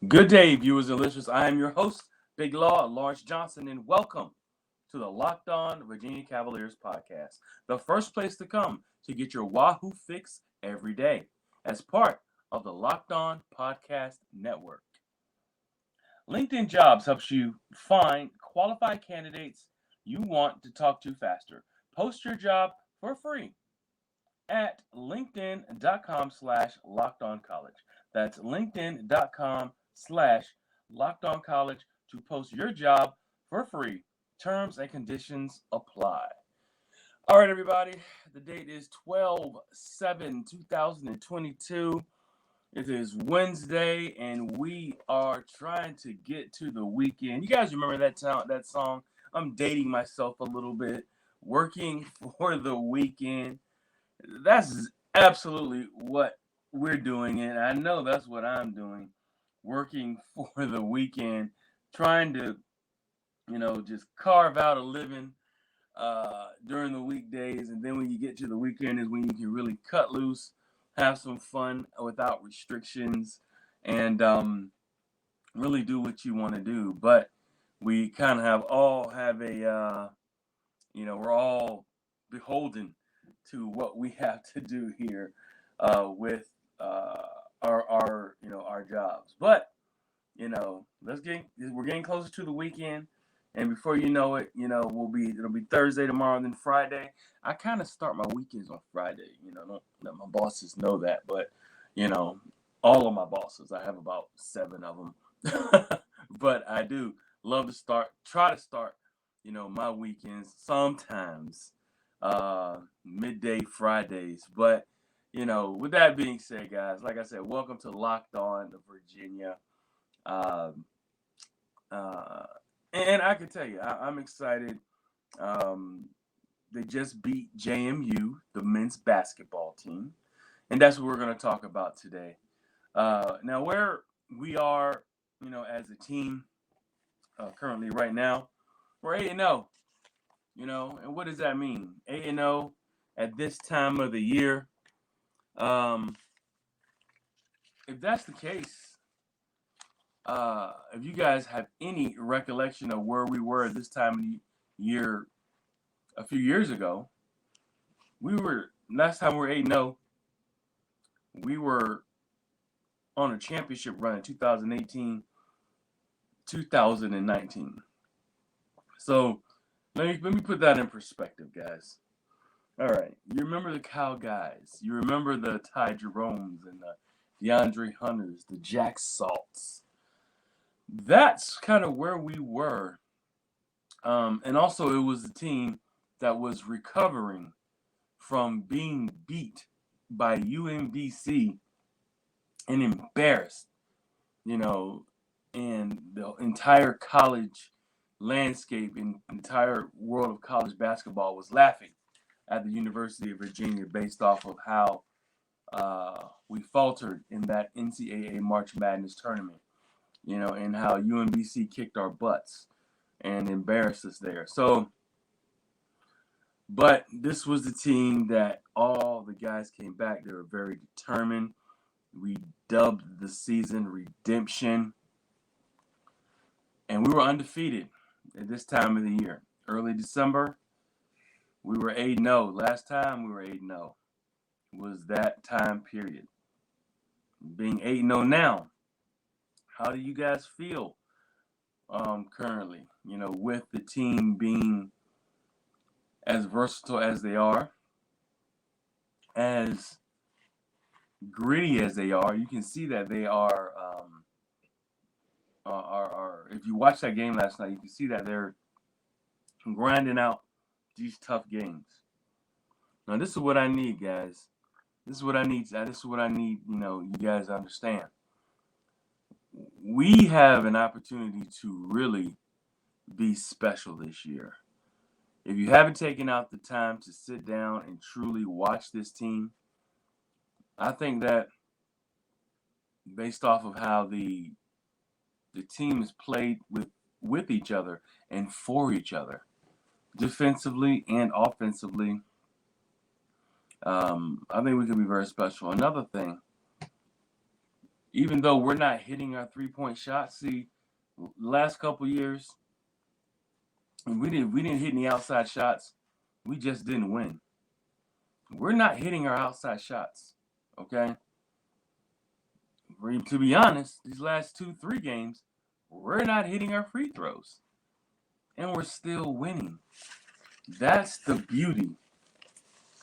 Good day, viewers and listeners. I am your host, Big Law, Lawrence Johnson, and welcome to the Locked On Virginia Cavaliers podcast, the first place to come to get your Wahoo fix every day as part of the Locked On Podcast Network. LinkedIn Jobs helps you find qualified candidates you want to talk to faster. Post your job for free at linkedin.com/lockedoncollege. That's linkedin.com/lockedoncollege to post your job for free. Terms and conditions apply. All right, everybody. The date is 12/7/2022. It is Wednesday, and we are trying to get to the weekend. You guys remember that song? I'm dating myself a little bit. Working for the weekend. That's absolutely what we're doing, and I know that's what I'm doing. Working for the weekend, trying to, just carve out a living during the weekdays, and then when you get to the weekend is when you can really cut loose, have some fun without restrictions, and really do what you want to do. But we kind of have a we're all beholden to what we have to do here with our jobs. But we're getting closer to the weekend, and before you know it, it'll be Thursday tomorrow, and then Friday. I kind of start my weekends on Friday. Don't let my bosses know that, but all of my bosses, I have about 7 of them, but I do love to try to start, my weekends sometimes midday Fridays. But with that being said, guys, like I said, welcome to Locked On Virginia. Um, and I can tell you, I'm excited. They just beat JMU, the men's basketball team, and that's what we're going to talk about today. Now, where we are, as a team currently right now, we're 8-0. And what does that mean? 8-0 at this time of the year. If that's the case, if you guys have any recollection of where we were at this time of the year a few years ago, last time we were 8-0, we were on a championship run in 2018, 2019. So let me put that in perspective, guys. All right, you remember the Cal guys. You remember the Ty Jeromes and the DeAndre Hunters, the Jack Salts. That's kind of where we were. And also, it was a team that was recovering from being beat by UMBC and embarrassed, and the entire college landscape and entire world of college basketball was laughing at the University of Virginia based off of how we faltered in that NCAA March Madness tournament, and how UMBC kicked our butts and embarrassed us there. So, but this was the team that all the guys came back. They were very determined. We dubbed the season Redemption. And we were undefeated at this time of the year. Early December, we were 8-0. Last time we were 8-0 was that time period. Being 8-0 now, how do you guys feel currently? With the team being as versatile as they are, as gritty as they are. You can see that they are if you watch that game last night, you can see that they're grinding out these tough games. Now, this is what I need, guys. This is what I need. You guys to understand. We have an opportunity to really be special this year. If you haven't taken out the time to sit down and truly watch this team, I think that based off of how the team is played with each other and for each other, defensively and offensively, I think we could be very special. Another thing, even though we're not hitting our 3-point shots. See, last couple years, we didn't hit any outside shots. We just didn't win. We're not hitting our outside shots. Okay. To be honest, these last 2-3 games, we're not hitting our free throws, and we're still winning. That's the beauty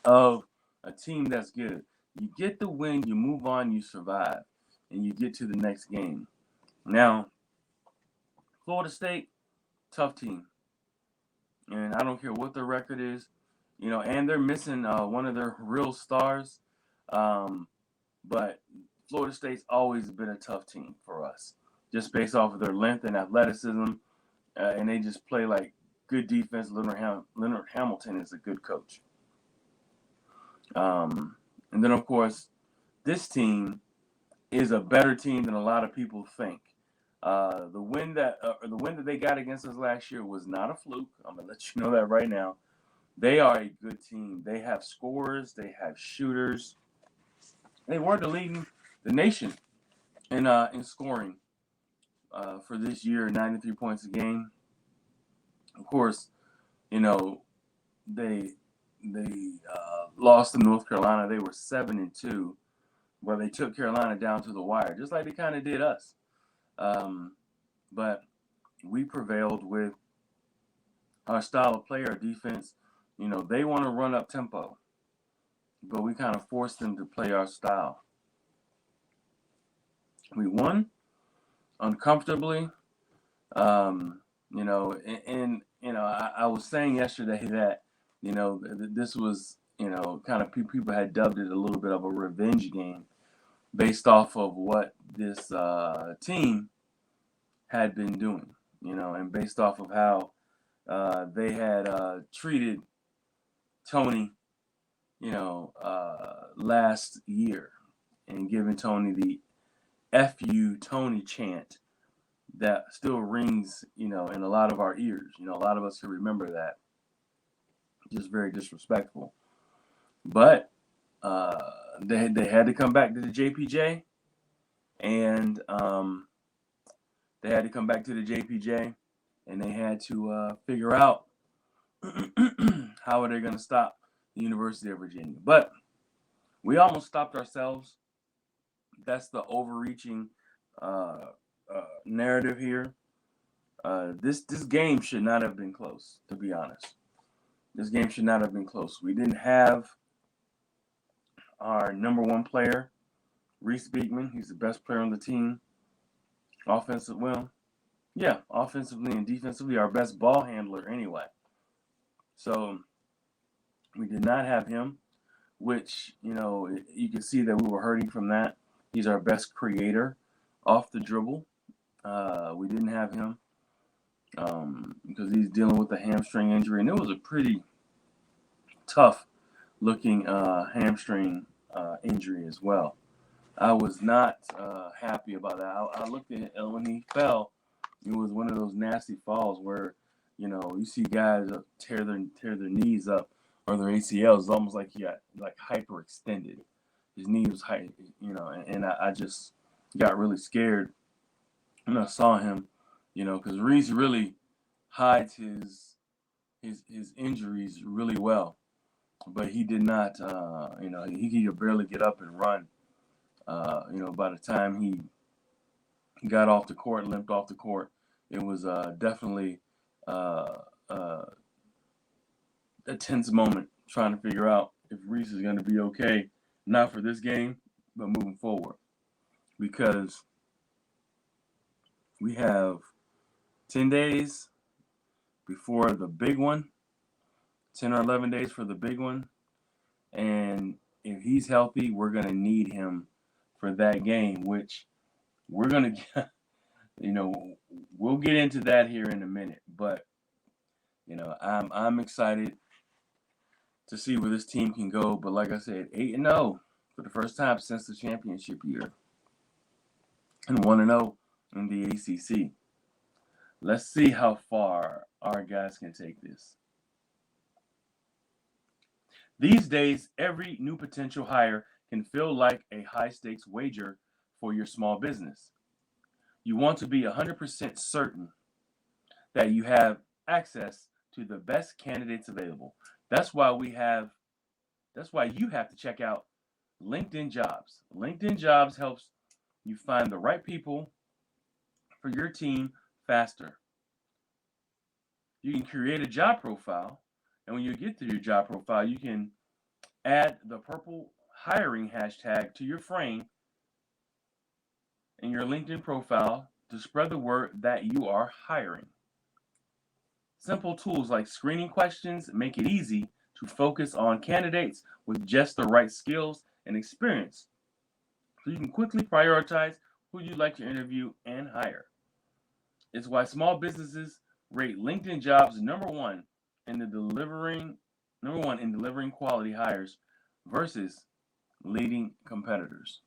of a team that's good. You get the win, you move on, you survive, and you get to the next game. Now, Florida State, tough team. And I don't care what their record is, and they're missing one of their real stars. But Florida State's always been a tough team for us, just based off of their length and athleticism, and they just play like good defense. Leonard Hamilton is a good coach. And then, of course, this team is a better team than a lot of people think. The win that they got against us last year was not a fluke. I'm gonna let you know that right now. They are a good team. They have scorers. They have shooters. They were leading the nation in scoring for this year, 93 points a game. Of course, they lost to North Carolina. They were 7-2, where they took Carolina down to the wire, just like they kind of did us. But we prevailed with our style of play, our defense. They want to run up tempo, but we kind of forced them to play our style. We won uncomfortably. I was saying yesterday that, this was, kind of people had dubbed it a little bit of a revenge game based off of what this team had been doing, and based off of how they had treated Tony, last year, and giving Tony the F you Tony chant that still rings, in a lot of our ears. A lot of us can remember that. Just very disrespectful. But they had to come back to the JPJ, and they had to figure out how are they going to stop the University of Virginia. But we almost stopped ourselves. That's the overreaching narrative here. This game should not have been close, to be honest. This game should not have been close. We didn't have our number one player, Reece Beekman. He's the best player on the team. Offensively and defensively, our best ball handler anyway. So we did not have him, which, you can see that we were hurting from that. He's our best creator off the dribble. We didn't have him because he's dealing with a hamstring injury, and it was a pretty tough looking hamstring injury as well. I was not happy about that. I looked at it, and when he fell, it was one of those nasty falls where, you see guys tear their knees up or their ACLs. It's almost like he got hyperextended. His knee was high, and I just got really scared when I saw him, because Reece really hides his injuries really well, but he did not, he could barely get up and run. By the time he got off the court, limped off the court, it was definitely a tense moment trying to figure out if Reece is going to be okay, not for this game, but moving forward, because we have 10 days before the big one, 10 or 11 days for the big one, and if he's healthy, we're going to need him for that game, which we're going to get, we'll get into that here in a minute, but, I'm excited to see where this team can go. But like I said, 8-0 for the first time since the championship year, and 1-0 in the ACC. Let's see how far our guys can take this. These days, every new potential hire can feel like a high-stakes wager for your small business. You want to be 100% certain that you have access to the best candidates available. That's why you have to check out LinkedIn Jobs. LinkedIn Jobs helps you find the right people for your team faster. You can create a job profile, and when you get to your job profile, you can add the purple hiring hashtag to your frame in your LinkedIn profile to spread the word that you are hiring. Simple tools like screening questions make it easy to focus on candidates with just the right skills and experience, so you can quickly prioritize who you'd like to interview and hire. It's why small businesses rate LinkedIn Jobs number one in delivering quality hires versus leading competitors.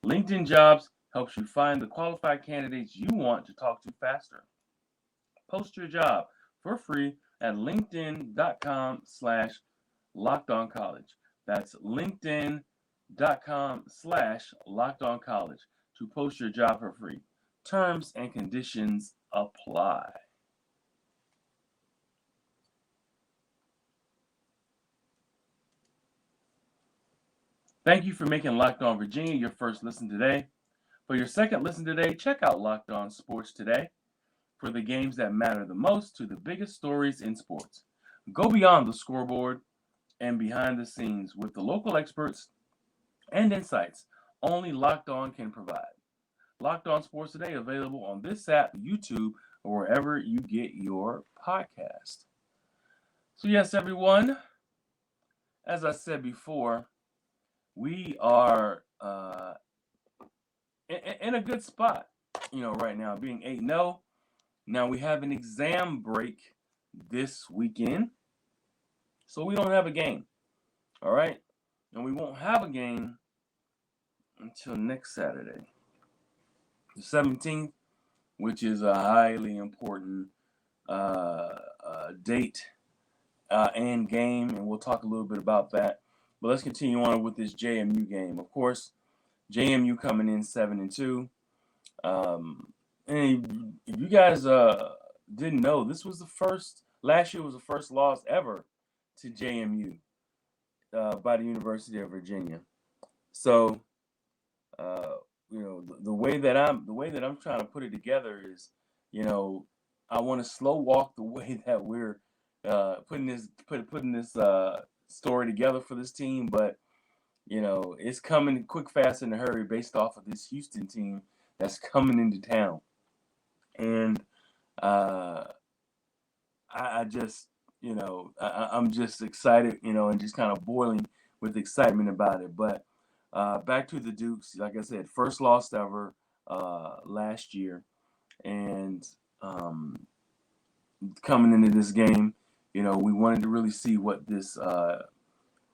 LinkedIn Jobs helps you find the qualified candidates you want to talk to faster. Post your job for free at linkedin.com/lockedoncollege. That's linkedin.com/lockedoncollege to post your job for free. Terms and conditions apply. Thank you for making Locked On Virginia your first listen today. For your second listen today, check out Locked On Sports Today for the games that matter the most to the biggest stories in sports. Go beyond the scoreboard and behind the scenes with the local experts and insights only Locked On can provide. Locked On Sports Today available on this app, YouTube, or wherever you get your podcast. So yes, everyone, as I said before, we are in a good spot, right now, being 8-0. Now we have an exam break this weekend, so we don't have a game, all right? And we won't have a game until next Saturday, the 17th, which is a highly important date and game, and we'll talk a little bit about that. But let's continue on with this JMU game. Of course, JMU coming in 7-2. And if you guys didn't know, last year was the first loss ever to JMU by the University of Virginia. So, the way that I'm trying to put it together is, I want to slow walk the way that we're putting this story together for this team, but it's coming quick, fast, in a hurry based off of this Houston team that's coming into town. And I just, I'm just excited, and just kind of boiling with excitement about it. But back to the Dukes, like I said, first loss ever last year. And coming into this game, we wanted to really see what this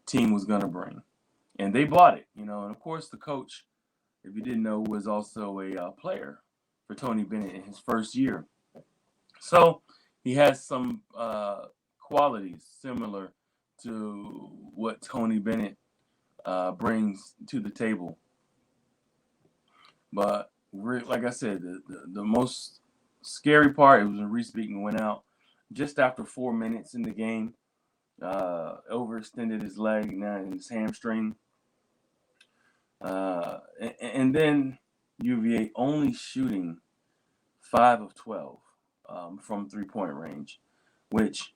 team was going to bring. And they bought it, and of course the coach, if you didn't know, was also a player for Tony Bennett in his first year. So he has some qualities similar to what Tony Bennett brings to the table. But like I said, the most scary part was when Reece Beekman went out just after 4 minutes in the game, overextended his leg, now his hamstring. And then UVA only shooting 5 of 12 from 3-point range, which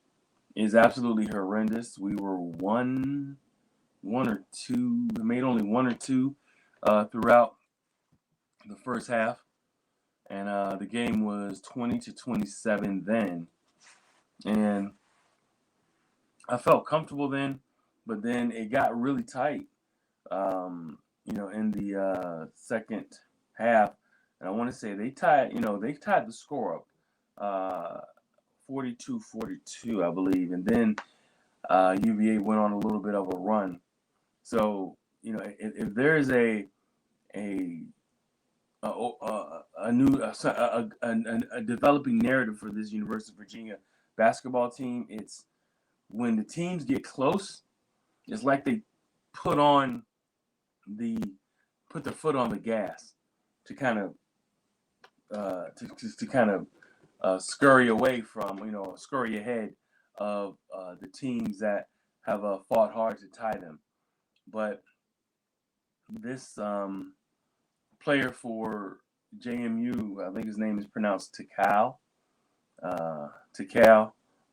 is absolutely horrendous. We were made only one or two throughout the first half, and the game was 20-27 then. And I felt comfortable then, but then it got really tight. In the second half, and I want to say they tied the score up 42-42, I believe, and then UVA went on a little bit of a run. So, if there is a developing narrative for this University of Virginia basketball team, it's when the teams get close, it's like they put on the put their foot on the gas to kind of to kind of scurry away from, scurry ahead of the teams that have fought hard to tie them. But this player for JMU, I think his name is pronounced Takal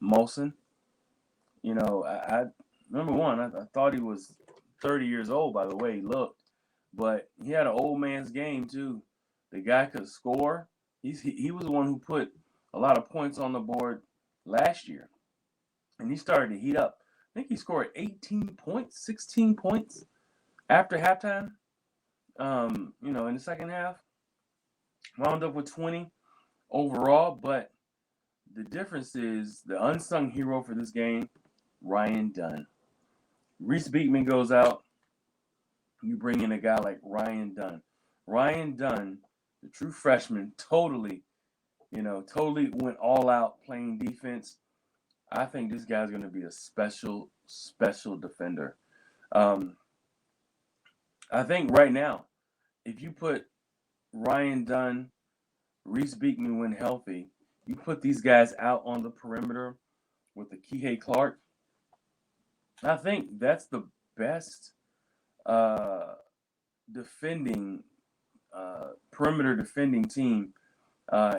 Molson. I number one, I thought he was 30 years old by the way he looked, but he had an old man's game too. The guy could score. He was the one who put a lot of points on the board last year, and he started to heat up. I think he scored 18 points, 16 points after halftime. In the second half, wound up with 20 overall. But the difference is the unsung hero for this game, Ryan Dunn. Reece Beekman goes out. You bring in a guy like Ryan Dunn. Ryan Dunn, the true freshman, totally went all out playing defense. I think this guy's going to be a special defender. I think right now, if you put Ryan Dunn, Reece Beekman when healthy, you put these guys out on the perimeter with the Kihei Clark, I think that's the best perimeter defending team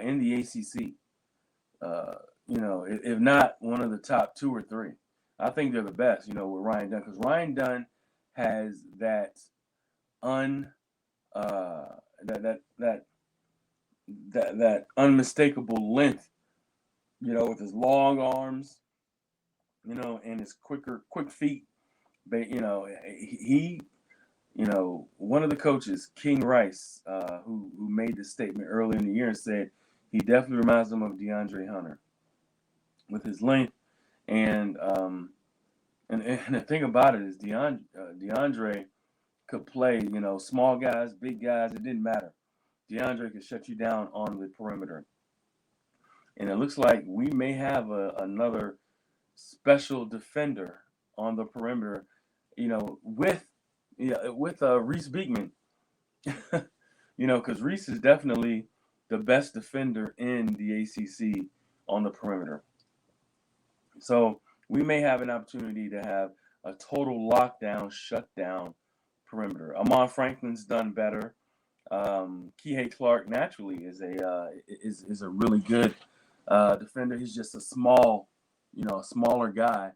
in the ACC. If not one of the top 2 or 3. I think they're the best, with Ryan Dunn, because Ryan Dunn has that that unmistakable length, with his long arms, and his quick feet. But one of the coaches, King Rice, who made this statement early in the year, said he definitely reminds him of DeAndre Hunter with his length, and the thing about it is DeAndre could play, small guys, big guys, it didn't matter. DeAndre could shut you down on the perimeter. And it looks like we may have another special defender on the perimeter, with Reece Beekman. Because Reece is definitely the best defender in the ACC on the perimeter. So we may have an opportunity to have a total lockdown, shutdown perimeter. Amon Franklin's done better. Kihei Clark naturally is a really good defender. He's just a smaller guy,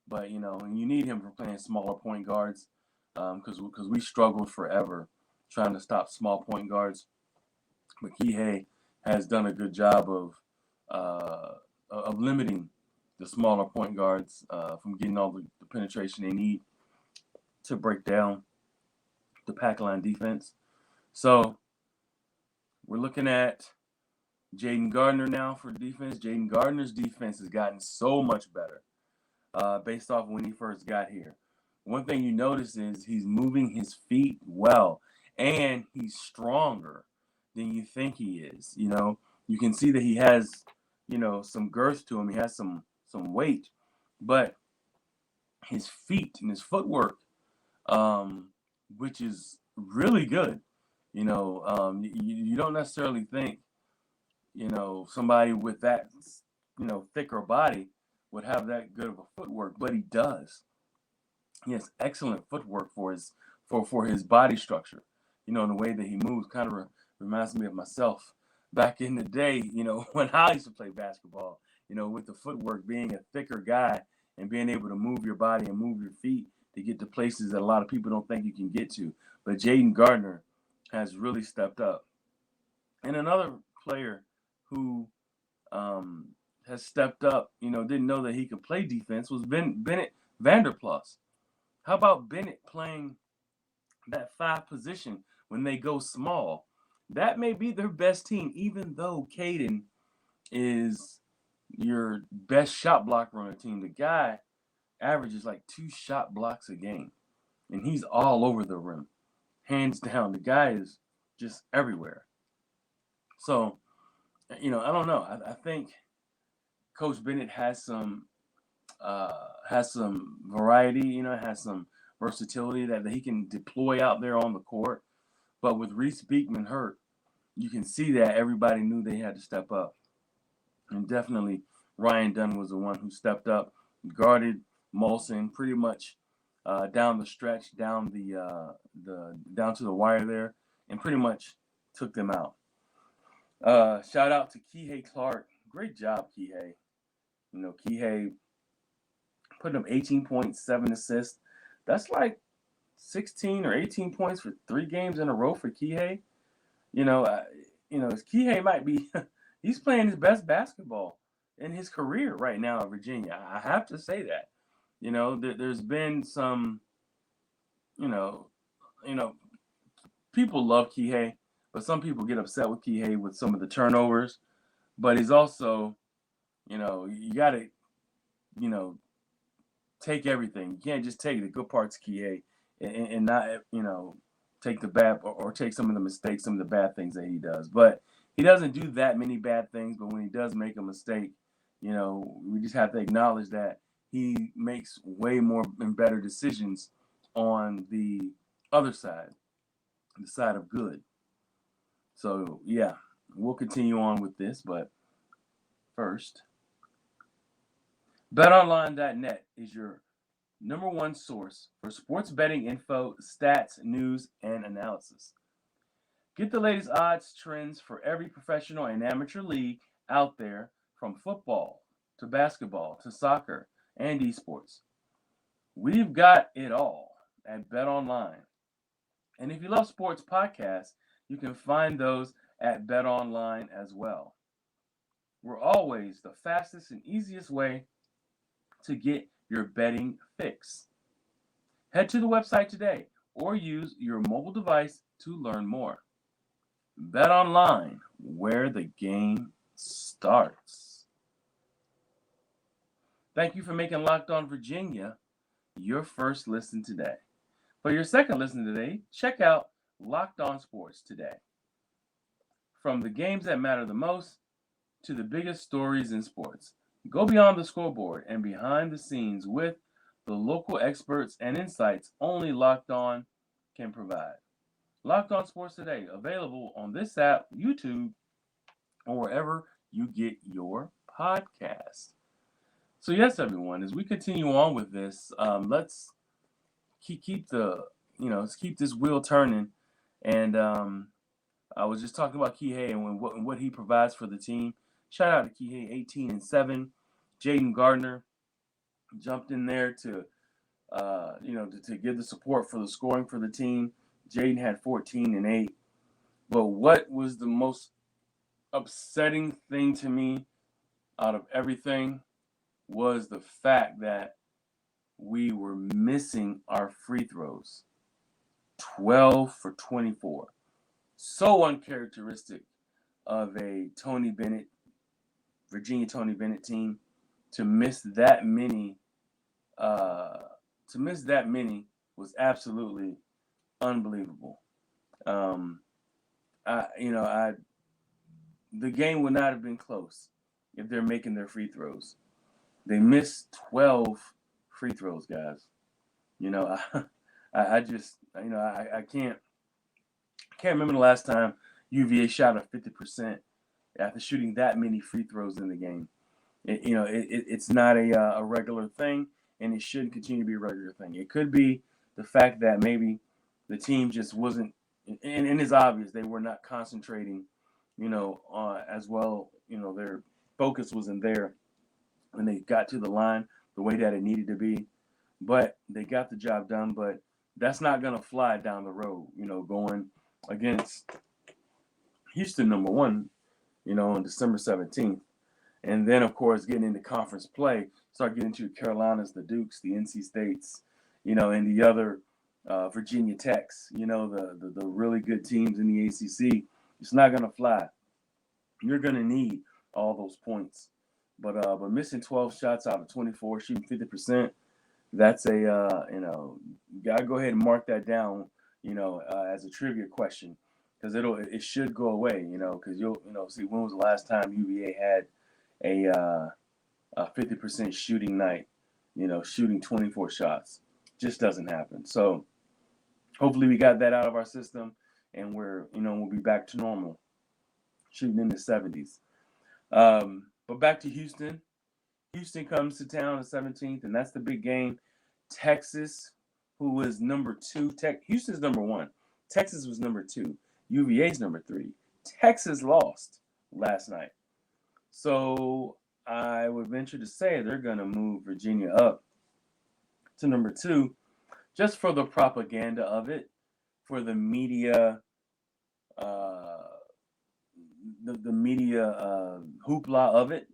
but and you need him for playing smaller point guards, because we struggled forever trying to stop small point guards. But Kihei has done a good job of limiting the smaller point guards from getting all the penetration they need to break down the pack line defense. So we're looking at Jaden Gardner now for defense. Jaden Gardner's defense has gotten so much better based off when he first got here. One thing you notice is he's moving his feet well, and he's stronger than you think he is. You can see that he has, some girth to him. He has some weight, but his feet and his footwork, which is really good. You don't necessarily think, somebody with that, thicker body would have that good of a footwork, but he does. He has excellent footwork for his body structure. And the way that he moves kind of reminds me of myself back in the day, when I used to play basketball, with the footwork, being a thicker guy and being able to move your body and move your feet to get to places that a lot of people don't think you can get to. But Jaden Gardner has really stepped up. And another player who has stepped up, didn't know that he could play defense, was Bennett Vanderplas. How about Bennett playing that 5 position when they go small? That may be their best team, even though Caden is your best shot blocker on the team. The guy averages like 2 shot blocks a game, and he's all over the rim. Hands down, the guy is just everywhere. So, I don't know. I think Coach Bennett has some variety, has some versatility that he can deploy out there on the court. But with Reece Beekman hurt, you can see that everybody knew they had to step up. And definitely Ryan Dunn was the one who stepped up, guarded Molson pretty much down the stretch, down down to the wire there, and pretty much took them out. Shout out to Kihei Clark. Great job, Kihei. Kihei putting up 18.7 assists. That's like 16 or 18 points for 3 games in a row for Kihei. Kihei might be he's playing his best basketball in his career right now at Virginia. I have to say that. There's been some, people love Kihei, but some people get upset with Kihei with some of the turnovers. But he's also, you got to, take everything. You can't just take the good parts of Kihei and not, take the bad or take some of the mistakes, some of the bad things that he does. But he doesn't do that many bad things. But when he does make a mistake, we just have to acknowledge that he makes way more and better decisions on the other side, the side of good. So, yeah, we'll continue on with this. But first, BetOnline.net is your number one source for sports betting info, stats, news, and analysis. Get the latest odds, trends for every professional and amateur league out there, from football to basketball to soccer and esports. We've got it all at BetOnline. And if you love sports podcasts, you can find those at BetOnline as well. We're always the fastest and easiest way to get your betting fix. Head to the website today or use your mobile device to learn more. BetOnline, where the game starts. Thank you for making Locked On Virginia your first listen today. For your second listen today, check out Locked On Sports today. From the games that matter the most to the biggest stories in sports, go beyond the scoreboard and behind the scenes with the local experts and insights only Locked On can provide. Locked On Sports Today, available on this app, YouTube, or wherever you get your podcast. So yes, everyone, as we continue on with this, let's keep this wheel turning. And I was just talking about Kihei and what he provides for the team. Shout out to Kihei, 18-7. Jaden Gardner jumped in there to give the support for the scoring for the team. Jaden had 14-8. But what was the most upsetting thing to me out of everything was the fact that we were missing our free throws. 12 for 24. So uncharacteristic of a Virginia Tony Bennett team to miss that many. Was absolutely unbelievable. The game would not have been close if they're making their free throws. They missed 12 free throws, guys. I can't remember the last time UVA shot a 50% after shooting that many free throws in the game. It's not a regular thing, and it shouldn't continue to be a regular thing. It could be the fact that maybe the team just wasn't, and it's obvious they were not concentrating, as well. Their focus wasn't there when they got to the line the way that it needed to be. But they got the job done. But that's not going to fly down the road, going against Houston, number one, on December 17th. And then, of course, getting into conference play, start getting to Carolinas, the Dukes, the NC States, and the other Virginia Techs, the really good teams in the ACC. It's not going to fly. You're going to need all those points. But missing 12 shots out of 24, shooting 50%, that's you got to go ahead and mark that down, as a trivia question, because it should go away, because you'll see when was the last time UVA had a 50% shooting night, shooting 24 shots. Just doesn't happen. So hopefully we got that out of our system, and we'll be back to normal, shooting in the 70s. But back to Houston. Houston comes to town on the 17th, and that's the big game. Texas, who was number 2. Houston's number 1. Texas was number 2. UVA's number 3. Texas lost last night. So I would venture to say they're going to move Virginia up to number 2 just for the propaganda of it, for the media, the media hoopla of it.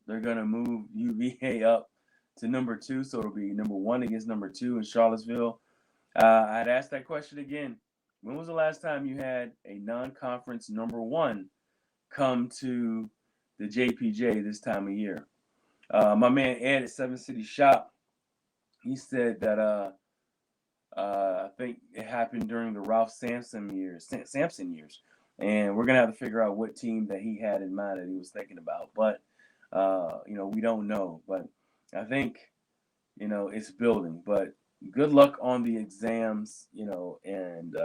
They're going to move UVA up to number 2, so it'll be number 1 against number 2 in Charlottesville. I'd ask that question again. When was the last time you had a non-conference number 1 come to the JPJ this time of year? My man Ed at 7 City Shop, he said that I think it happened during the Ralph Sampson years, and we're gonna have to figure out what team that he had in mind that he was thinking about. But we don't know. But I think it's building. But good luck on the exams, and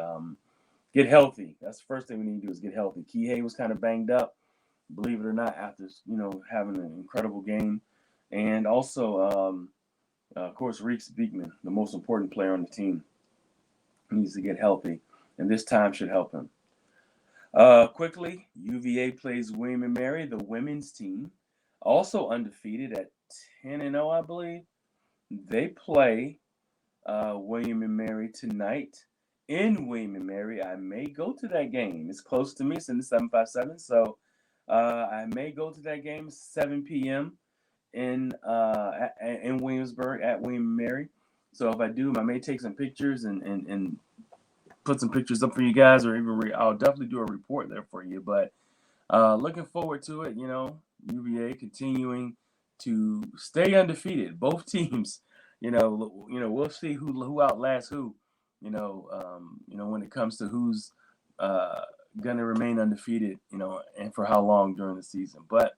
get healthy. That's the first thing we need to do is get healthy. Kihei was kind of banged up, believe it or not, after having an incredible game, and also of course Reece Beekman, the most important player on the team, needs to get healthy, and this time should help him. Quickly, UVA plays William & Mary, the women's team, also undefeated at 10-0, I believe. They play William & Mary tonight in William & Mary. I may go to that game. It's close to me. It's in the 757, so I may go to that game 7 p.m. in Williamsburg at William & Mary. So if I do, I may take some pictures and put some pictures up for you guys, or even I'll definitely do a report there for you. But looking forward to it. UVA continuing to stay undefeated. Both teams. We'll see who outlasts who. When it comes to who's gonna remain undefeated. And for how long during the season. But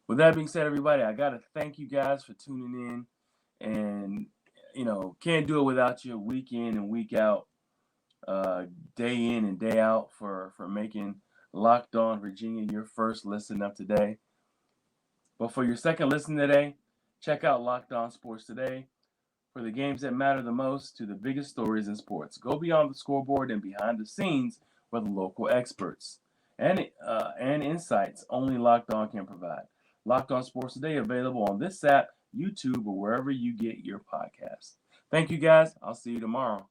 with that being said, everybody, I gotta thank you guys for tuning in, and can't do it without you week in and week out, day in and day out for making Locked On Virginia your first listen of today. But for your second listen today, check out Locked On Sports Today for the games that matter the most to the biggest stories in sports. Go beyond the scoreboard and behind the scenes with local experts and insights only Locked On can provide. Locked On Sports Today available on this app, YouTube, or wherever you get your podcasts. Thank you, guys. I'll see you tomorrow.